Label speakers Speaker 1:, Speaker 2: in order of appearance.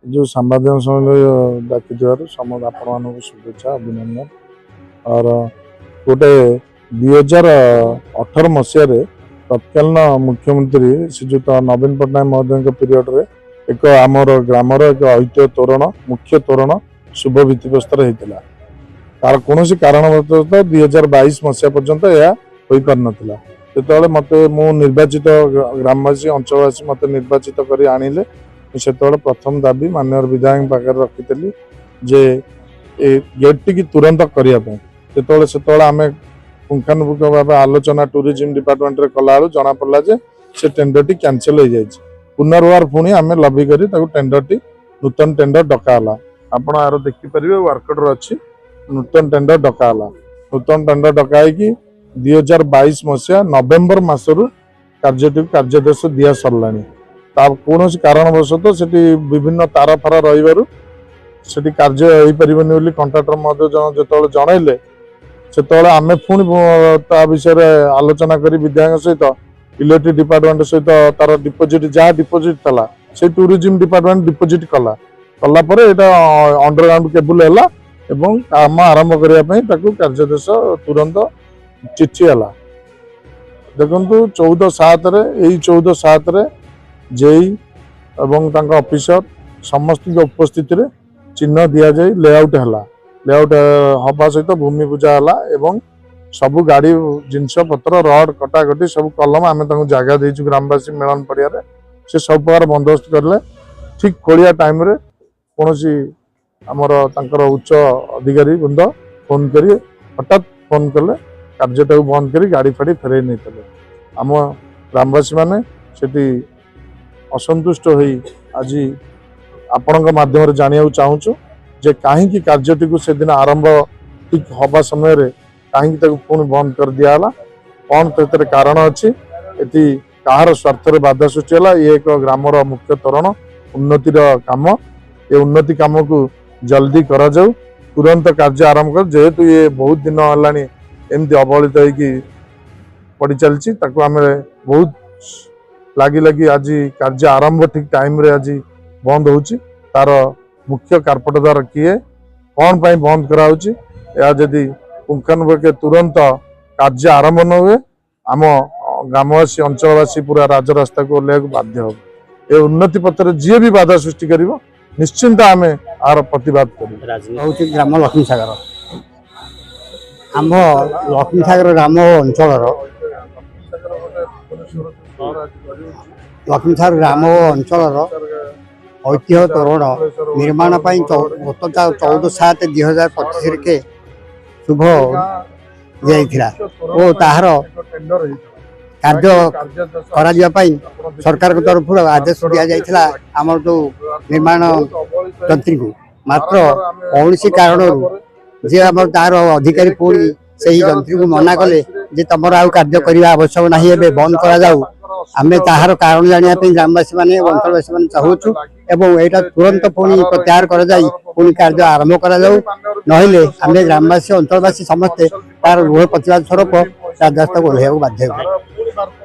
Speaker 1: जो सांबादिक समय डाकी समस्त आपण शुभेच्छा अभिनंदन। और गोटे 2018 मसीह तत्कालीन मुख्यमंत्री श्रीजुत नवीन पट्टनायक महोदय पीरियड रे एक आमर ग्रामर एक ऐतिह्य तोरण मुख्य तोरण शुभ भित्तिप्रस्तर होता। तार कौन कारणवश 2022 मसीहा पर्यंत यह हो पार नाला। जो मत मु निर्वाचित ग्रामवासी अंचलवासी मत निर्वाचित कर आनिले से प्रथम दाबी माननीय विधायक पाखे रखी जे गेट टी तुरंत करने जो आम पुंखानुपुख भाव आलोचना टूरिज्म डिपार्टमेंट रे कला जना पड़ा जे से टेंडर टी कैंसिल हो जाए। पुनर्वार पुणी आम लबी कर टेंडर टी नूतन टेंडर डकाला। आपण आर देखिपारे वर्कअर अच्छी नूतन टेंडर डकाला। नूतन टेंडर डकाई 2022 मसीहा नवेम्बर मसरू कार्यदेश दिया सरला। कौन कारणवश से विभिन्न तार फार रही कार्य हो पारे कंट्राक्टर महोदय जो जनइले से आम पुणी विषय आलोचना कर विधायक सहित इलेक्ट्रिक डिपार्टमेंट सहित तार डिपोजिट जहाँ डिपोजिट था से टूरिज्म डिपार्टमेंट डिपोजिट कला अंडरग्राउंड केबुल है एवं काम आरंभ करने कार्यदेश तुरंत चिठी है। देखु 14/7 जेई एवं ऑफिसर समस्त उपस्थित चिन्ह दि जाए लेआउट है। लेआउट हवा सहित भूमि पूजा है सबु गाड़ी जिनस पत्र रड कटाकटी सब कलम आम जगह देचु ग्रामवासी मेलन पड़िया से सब प्रकार बंदोबस्त करले। ठीक खोलिया टाइम रे कौन आमर उच्च अधिकारी वृंद फोन कर हठात फोन कले कार्यटा बंद कर गाड़ी फाड़ी फेरई नहीं। आम ग्रामवासी माने सेठी असंतुष्ट हो आज आपण माध्यम जाना चाहूँ जे कहीं कार्यटी को से दिन आरंभ ठीक हवा समय कहीं पुणी बंद कर दिया कौन तो कारण अच्छी कहार स्वार्थ बाधा सृष्टि है। ये एक ग्रामर मुख्य तोरण उन्नतिर काम ये उन्नति काम को जल्दी करा जाऊ तुरंत कार्य आरंभ कर जेहेतु ये बहुत दिन है एमती अवहेलित होगी पड़ चलती आम बहुत लगी लगी आज कार्य आरंभ ठीक टाइम रे आज बंद होची। तार मुख्य कार्पटदार किए कौन पाई बंद करा जदि पुंखानुपुख तुरंत कार्य आरंभ न हुए आम ग्रामवासी अंचलवासी पूरा राजरास्ता को ओह्लैक बाध्य हो। ये उन्नति पथर जी भी बाधा सृष्टि कर निश्चिंत आम आर प्रतिवाद कर
Speaker 2: ग्राम लक्ष्मीसागर आम लक्ष्मीसागर ग्राम अंचल लक्ष्मीसागर ग्राम अंचल ऐतिह्य तोरण निर्माण गत 14/7/2025 के शुभ जाइथिला ओ ताहार कार्य करा सरकार के तरफ आदेश दिया जाइथिला आमर जो निर्माण तंत्री को मात्र कौन कारण जे आम तार अधिकारी पुणी से ही जंत्री को मना कले जे तुम आ कार्य करने आवश्यक नहीं है बंद करा जाऊ। आमे ताहार कारण जानिया ग्रामवासी माने अंचलवासी माने चाहूचु एवं एटा तुरंत पुणी प्रत्याहार कर जाई पुणी कार्य आरंभ करा जाऊ नहिले आमे ग्रामवासी अंचलवासी समस्ते तार प्रतिवाद स्वरूप राजस्व को ओह्लैक बाध्य।